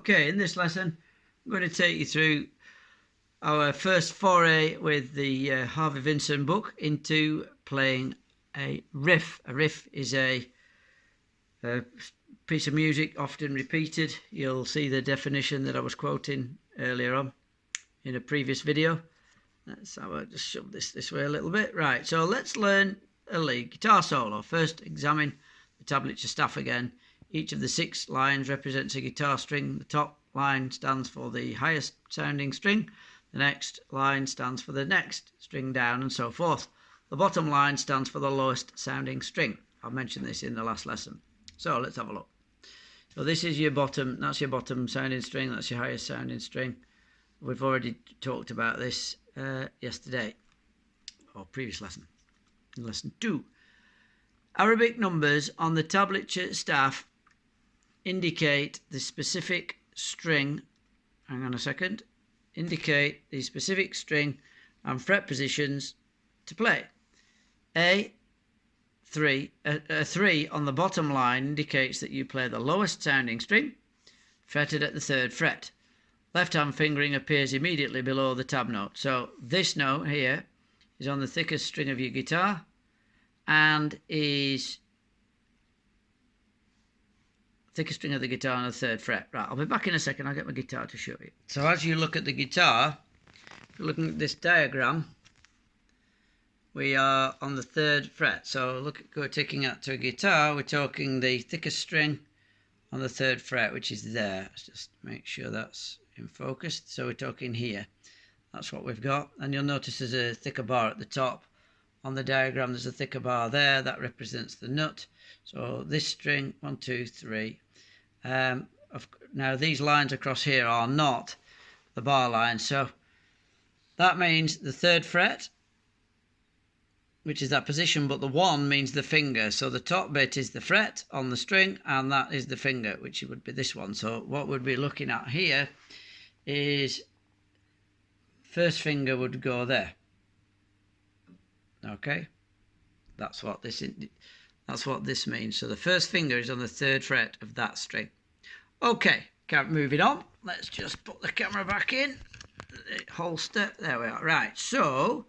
Okay, in this lesson, I'm going to take you through our first foray with the Harvey Vinson book into playing a riff. A riff is a piece of music often repeated. You'll see the definition that I was quoting earlier on in a previous video. Let's have a, just shove this way a little bit. Right, so let's learn a lead guitar solo. First, examine the tablature staff again. Each of the 6 lines represents a guitar string. The top line stands for the highest sounding string. The next line stands for the next string down, and so forth. The bottom line stands for the lowest sounding string. I've mentioned this in the last lesson. So let's have a look. So this is your bottom, that's your bottom sounding string, that's your highest sounding string. We've already talked about this yesterday, or previous lesson, in lesson 2. Arabic numbers on the tablature staff indicate the specific string, hang on a second, indicate the specific string and fret positions to play. A 3 on the bottom line indicates that you play the lowest sounding string, fretted at the 3rd fret. Left hand fingering appears immediately below the tab note. So this note here is on the thickest string of your guitar and is thickest string of the guitar on the 3rd fret. Right, I'll be back in a second. I'll get my guitar to show you. So as you look at the guitar, if you're looking at this diagram, we are on the 3rd fret. So look, we're taking that to a guitar. We're talking the thickest string on the 3rd fret, which is there. Let's just make sure that's in focus. So we're talking here. That's what we've got. And you'll notice there's a thicker bar at the top. On the diagram, there's a thicker bar there. That represents the nut. So this string, 1, 2, 3. Now these lines across here are not the bar lines. So that means the 3rd fret, which is that position, but the 1 means the finger. So the top bit is the fret on the string, and that is the finger, which would be this one. So what we'd be looking at here is first finger would go there. Okay, that's what this means. So the first finger is on the 3rd fret of that string. Okay, moving on. Let's just put the camera back in. Holster. There we are. Right. So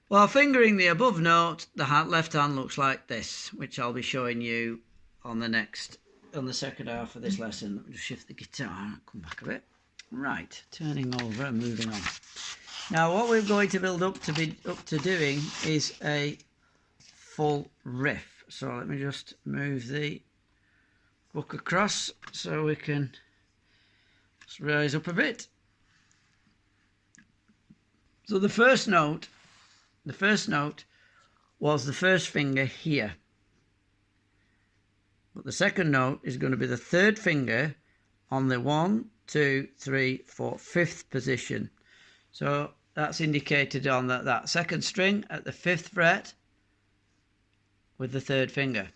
while fingering the above note, the left hand looks like this, which I'll be showing you on the second half of this lesson. Let me just shift the guitar and come back a bit. Right, turning over and moving on. Now what we're going to build up to doing is a full riff. So let me just move the book across so we can just rise up a bit. So the first note was the first finger here. But the second note is going to be the 3rd finger on the 1, 2, 3, 4, 5th position. So that's indicated on that 2nd string at the 5th fret with the 3rd finger.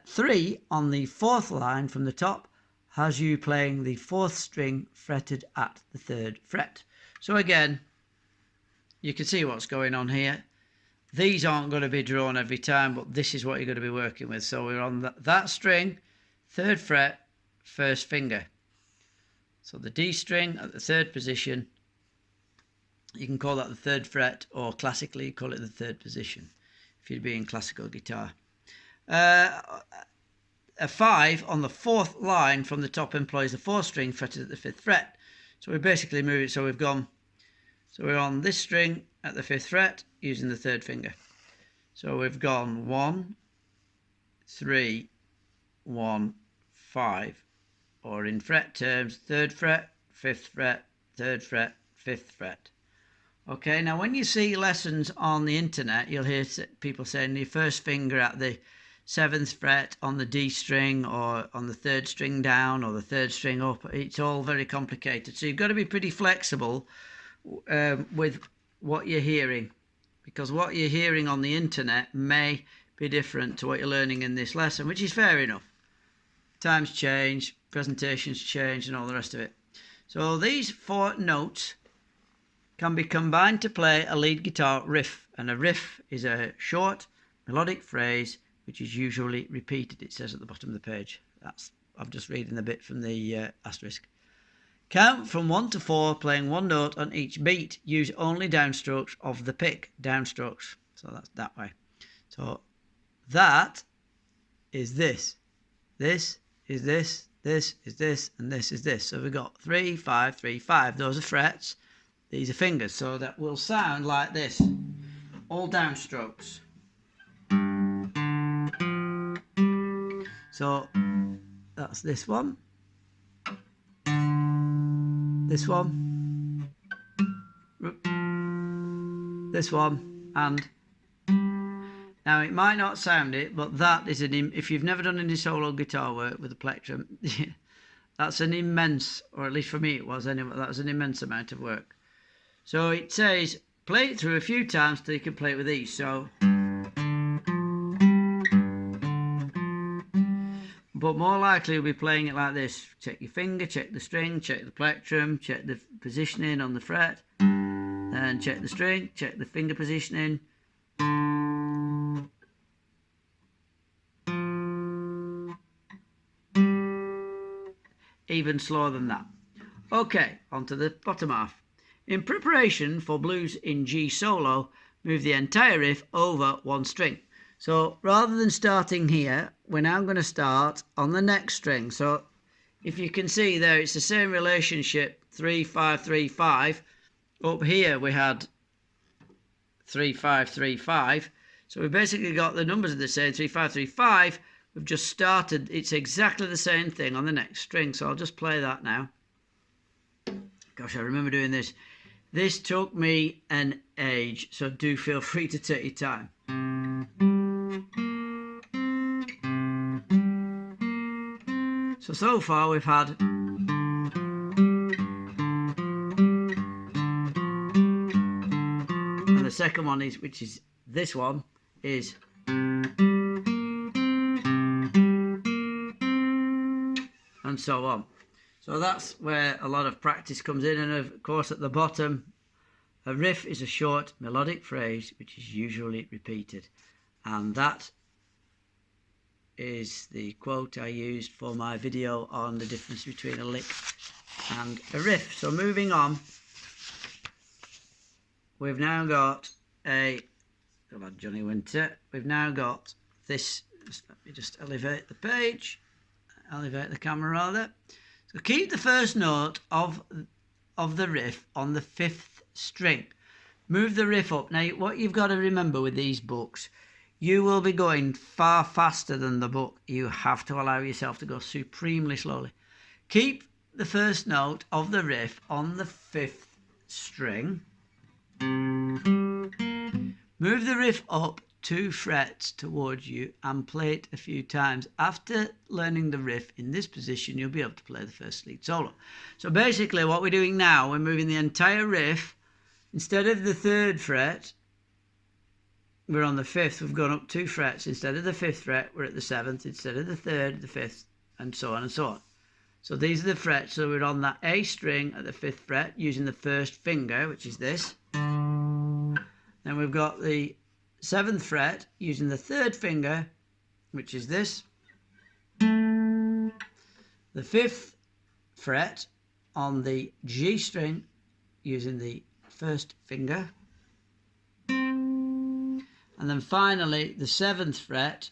3 on the 4th line from the top has you playing the 4th string fretted at the 3rd fret. So again, you can see what's going on here. These aren't going to be drawn every time, but this is what you're going to be working with. So we're on that string, 3rd fret, 1st finger. So the D string at the 3rd position, you can call that the 3rd fret, or classically you call it the 3rd position if you'd be in classical guitar. A 5 on the 4th line from the top employs the 4th string fretted at the 5th fret. So we basically move it, so we're on this string at the 5th fret using the 3rd finger. So we've gone 1, 3, 1, 5, or in fret terms, 3rd fret, 5th fret, 3rd fret, 5th fret. Okay, now when you see lessons on the internet, you'll hear people saying your first finger at the 7th fret on the D string, or on the 3rd string down, or the 3rd string up. It's all very complicated. So you've got to be pretty flexible with what you're hearing, because what you're hearing on the internet may be different to what you're learning in this lesson, which is fair enough. Times change, presentations change, and all the rest of it. So these 4 notes can be combined to play a lead guitar riff, and a riff is a short melodic phrase which is usually repeated, it says at the bottom of the page. I'm just reading the bit from the asterisk. Count from 1 to 4, playing one note on each beat. Use only downstrokes of the pick. Downstrokes. So that's that way. So that is this. This is this. This is this. And this is this. So we've got 3, 5, 3, 5. Those are frets. These are fingers. So that will sound like this. All downstrokes. So that's this one. This one, this one, and now it might not sound it, but that is if you've never done any solo guitar work with a plectrum, that's an immense, or at least for me it was anyway, that was an immense amount of work. So it says play it through a few times till you can play it with ease. So, but more likely you'll be playing it like this. Check your finger, check the string, check the plectrum, check the positioning on the fret, then check the string, check the finger positioning. Even slower than that. Okay, on to the bottom half. In preparation for blues in G solo, move the entire riff over one string. So rather than starting here, we're now going to start on the next string. So if you can see there, it's the same relationship, 3, 5, 3, 5. Up here we had 3, 5, 3, 5. So we've basically got the numbers are the same, 3, 5, 3, 5. We've just started, it's exactly the same thing on the next string. So I'll just play that now. Gosh, I remember doing this. This took me an age, so do feel free to take your time. So far we've had and the second one is, which is this one, is and so on. So that's where a lot of practice comes in, and of course at the bottom, a riff is a short melodic phrase which is usually repeated, and that is the quote I used for my video on the difference between a lick and a riff. So moving on, we've now got Johnny Winter. We've now got this. Let me just elevate the page, elevate the camera rather. So keep the first note of the riff on the 5th string. Move the riff up. Now what you've got to remember with these books, you will be going far faster than the book. You have to allow yourself to go supremely slowly. Keep the first note of the riff on the 5th string. Move the riff up 2 frets towards you and play it a few times. After learning the riff in this position, you'll be able to play the first lead solo. So basically what we're doing now, we're moving the entire riff. Instead of the 3rd fret, we're on the 5th. We've gone up 2 frets. Instead of the 5th fret, we're at the 7th. Instead of the 3rd, the 5th, and so on and so on. So these are the frets. So we're on that A string at the 5th fret using the 1st finger, which is this. Then we've got the 7th fret using the 3rd finger, which is this. The 5th fret on the G string using the 1st finger. And then finally the 7th fret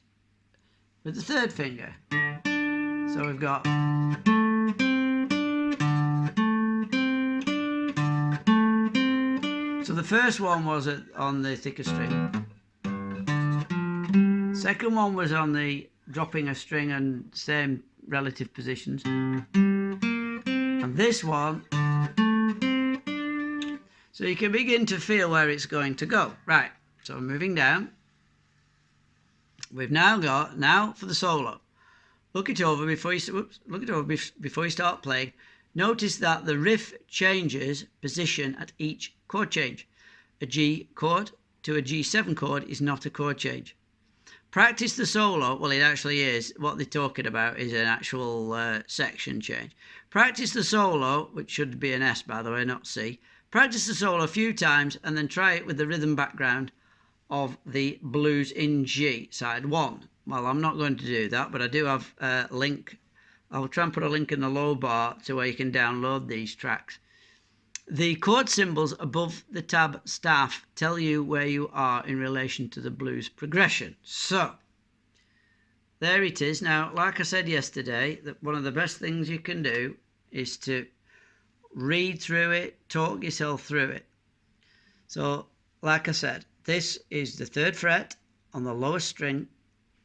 with the 3rd finger. So we've got so the first one was on the thicker string. Second one was on the dropping a string and same relative positions. And this one, so you can begin to feel where it's going to go. Right. So moving down, we've now got, now for the solo. Look it over before you start playing. Notice that the riff changes position at each chord change. A G chord to a G7 chord is not a chord change. Practice the solo. Well, it actually is. What they're talking about is an actual section change. Practice the solo, which should be an S by the way, not C. Practice the solo a few times and then try it with the rhythm background of the blues in G, side 1. well, I'm not going to do that, but I do have a link. I'll try and put a link in the low bar to where you can download these tracks. The chord symbols above the tab staff tell you where you are in relation to the blues progression. So, there it is. Now, like I said yesterday, that one of the best things you can do is to read through it, talk yourself through it. So, like I said, this is the 3rd fret on the lowest string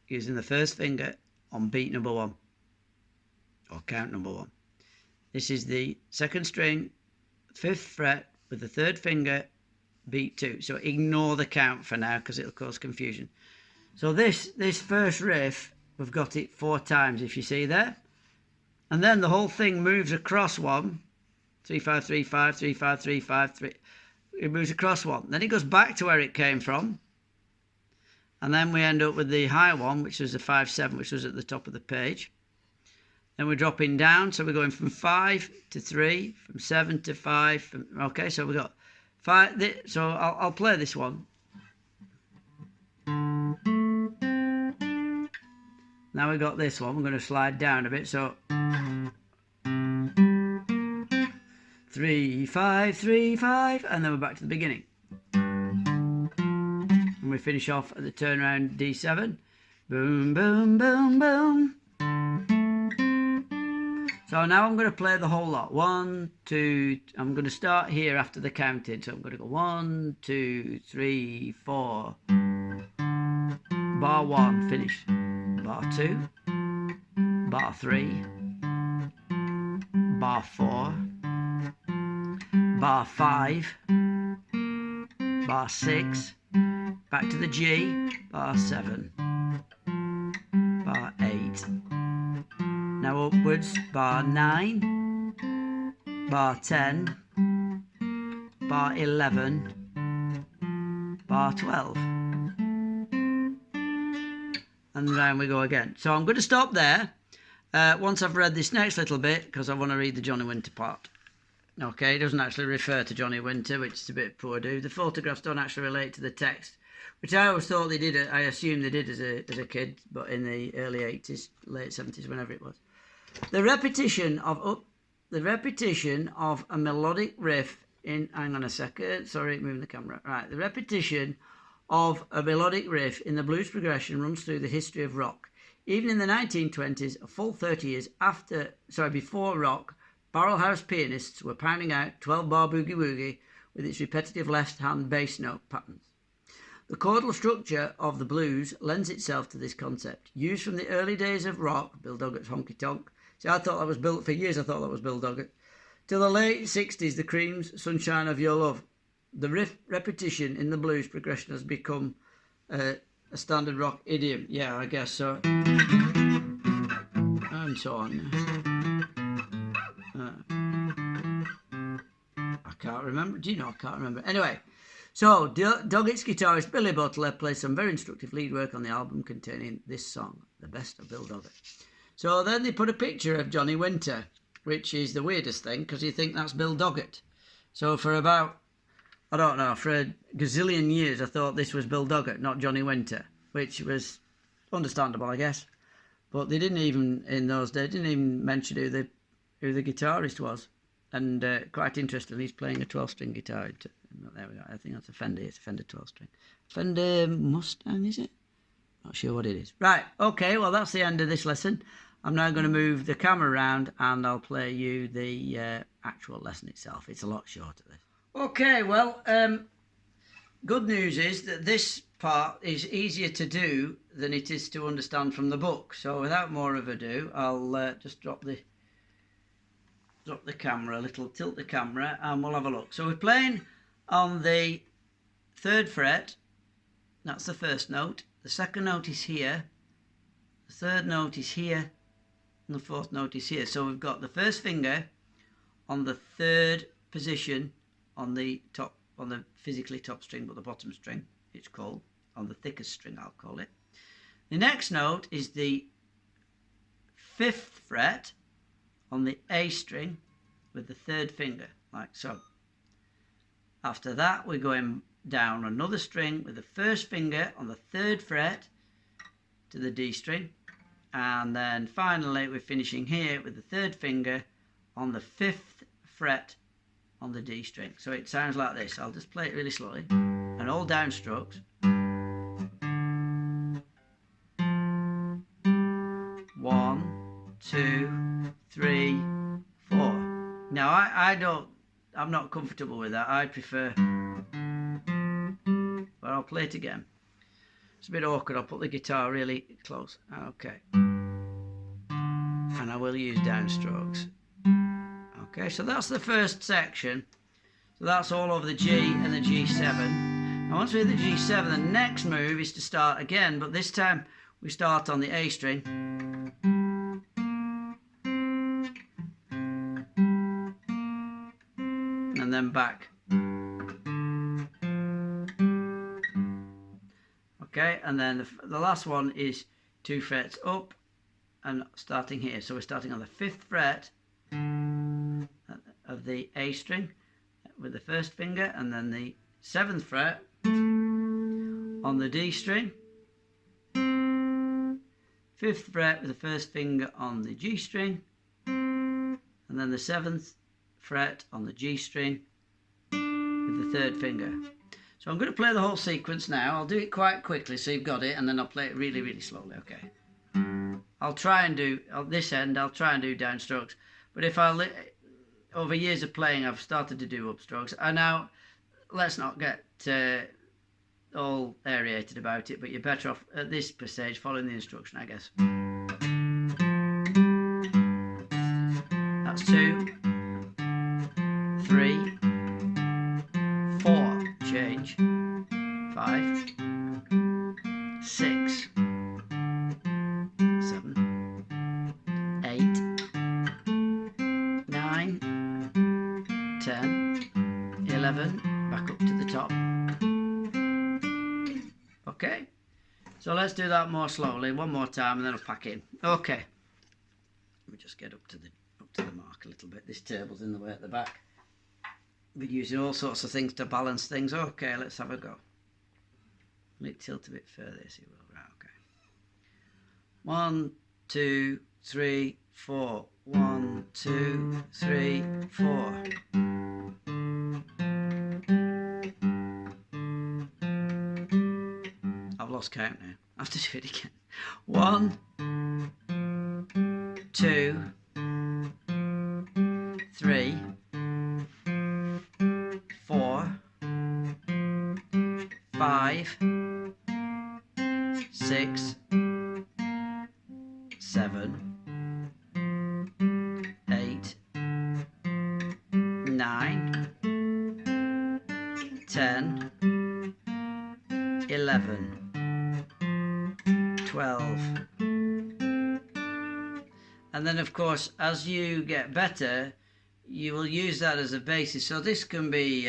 using the first finger on beat number 1 or count number 1. This is the 2nd string, 5th fret with the 3rd finger, beat 2. So ignore the count for now because it'll cause confusion. So this first riff, we've got it 4 times, if you see there. And then the whole thing moves across 1, 3 5 3 5 3 5 3 5 3. It moves across 1. Then it goes back to where it came from. And then we end up with the high one, which was the 5 7, which was at the top of the page. Then we're dropping down, so we're going from 5 to 3, from 7 to 5. Okay, so we've got 5. So I'll play this one. Now we've got this one. We're going to slide down a bit. So 3 5 3 5, and then we're back to the beginning. And we finish off at the turnaround D7. Boom, boom, boom, boom. So now I'm going to play the whole lot. 1, 2, I'm going to start here after the counting. So I'm going to go 1, 2, 3, 4. Bar 1, finish. Bar 2. Bar 3. Bar 4. Bar 5. Bar 6. Back to the G. Bar 7. Bar 8. Now upwards, bar 9, bar 10, bar 11, bar 12. And round we go again. So I'm going to stop there once I've read this next little bit, because I want to read the Johnny Winter part. Okay, it doesn't actually refer to Johnny Winter, which is a bit poor do. The photographs don't actually relate to the text, which I always thought they did. I assumed they did as a kid, but in the early 80s, late 70s, whenever it was. The repetition of a melodic riff in, hang on a second, sorry, moving the camera. Right, the repetition of a melodic riff in the blues progression runs through the history of rock. Even in the 1920s, a full 30 years before rock, barrel house pianists were pounding out 12-bar boogie-woogie with its repetitive left-hand bass note patterns. The chordal structure of the blues lends itself to this concept. Used from the early days of rock, Bill Doggett's Honky Tonk. See, I thought that was Bill, for years I thought that was Bill Doggett. Till the late 60s, the Cream's Sunshine of Your Love. The riff repetition in the blues progression has become a standard rock idiom. Yeah, I guess so. And so on. I can't remember. Do you know? I can't remember. Anyway. So, Doggett's guitarist Billy Butler plays some very instructive lead work on the album containing this song, The Best of Bill Doggett. So then they put a picture of Johnny Winter, which is the weirdest thing, because you think that's Bill Doggett. So for about, I don't know, for a gazillion years I thought this was Bill Doggett, not Johnny Winter, which was understandable, I guess. But they didn't even, in those days, didn't even mention who the guitarist was. And quite interesting, he's playing a 12-string guitar. There we go. I think that's a Fender. It's a Fender 12-string. Fender Mustang, is it? Not sure what it is. Right. Okay. Well, that's the end of this lesson. I'm now going to move the camera around and I'll play you the actual lesson itself. It's a lot shorter, this. Okay. Well, good news is that this part is easier to do than it is to understand from the book. So without more of ado, I'll just drop the camera a little, tilt the camera, and we'll have a look. So we're playing on the 3rd fret. That's the first note. The 2nd note is here. The 3rd note is here. And the 4th note is here. So we've got the first finger on the 3rd position on the top, on the physically top string, but the bottom string, it's called, on the thickest string, I'll call it. The next note is the 5th fret on the A string with the 3rd finger, like so. After that, we're going down another string with the 1st finger on the 3rd fret to the D string, and then finally we're finishing here with the third finger on the 5th fret on the D string. So it sounds like this. I'll just play it really slowly, and all downstrokes. 1, 2, 3, 4. Now I'm not comfortable with that. I prefer, but I'll play it again. It's a bit awkward. I'll put the guitar really close. Okay. And I will use downstrokes. Okay, so that's the first section. So that's all over the G and the G7. Now once we're at the G7, the next move is to start again, but this time we start on the A string. And then back. Okay, and then the last one is 2 frets up and starting here. So we're starting on the 5th fret of the A string with the first finger, and then the 7th fret on the D string, 5th fret with the first finger on the G string, and then the 7th fret on the G string with the 3rd finger. So I'm going to play the whole sequence now. I'll do it quite quickly so you've got it, and then I'll play it really, really slowly. Okay. I'll try and do, at this end, I'll try and do downstrokes. But if over years of playing, I've started to do upstrokes. And now, let's not get all aerated about it, but you're better off at this stage following the instruction, I guess. That's 2, 3, 4, change, 5, 6, 7, 8, 9, 10, 11, back up to the top. Okay, so let's do that more slowly, one more time, and then I'll pack in. Okay, let me just get up to the mark a little bit. This table's in the way at the back. We're using all sorts of things to balance things. Okay, let's have a go. Let it tilt a bit further, yes it will. Right, okay. 1, 2, 3, 4. 1, 2, 3, 4. I've lost count now. I have to do it again. 1, 2, 3, 4, 5, 6, 7, 8, 9, 10, 11, 12. And then of course, as you get better, you will use that as a basis. So this can be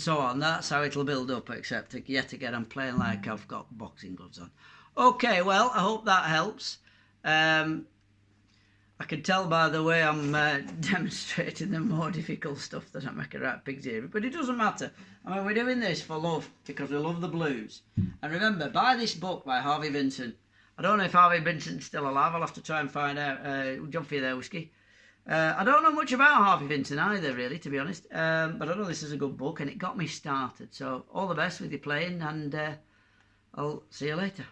and so on. That's how it'll build up, except yet again I'm playing like I've got boxing gloves on. Okay, well, I hope that helps. I can tell by the way I'm demonstrating the more difficult stuff that I make a right pig's ear, but it doesn't matter. I mean, we're doing this for love, because we love the blues. And remember, buy this book by Harvey Vinson. I don't know if Harvey Vinson's still alive. I'll have to try and find out. Jump for you there, Whiskey. I don't know much about Harvey Vinson either, really, to be honest. But I know this is a good book, and it got me started. So all the best with your playing, and I'll see you later.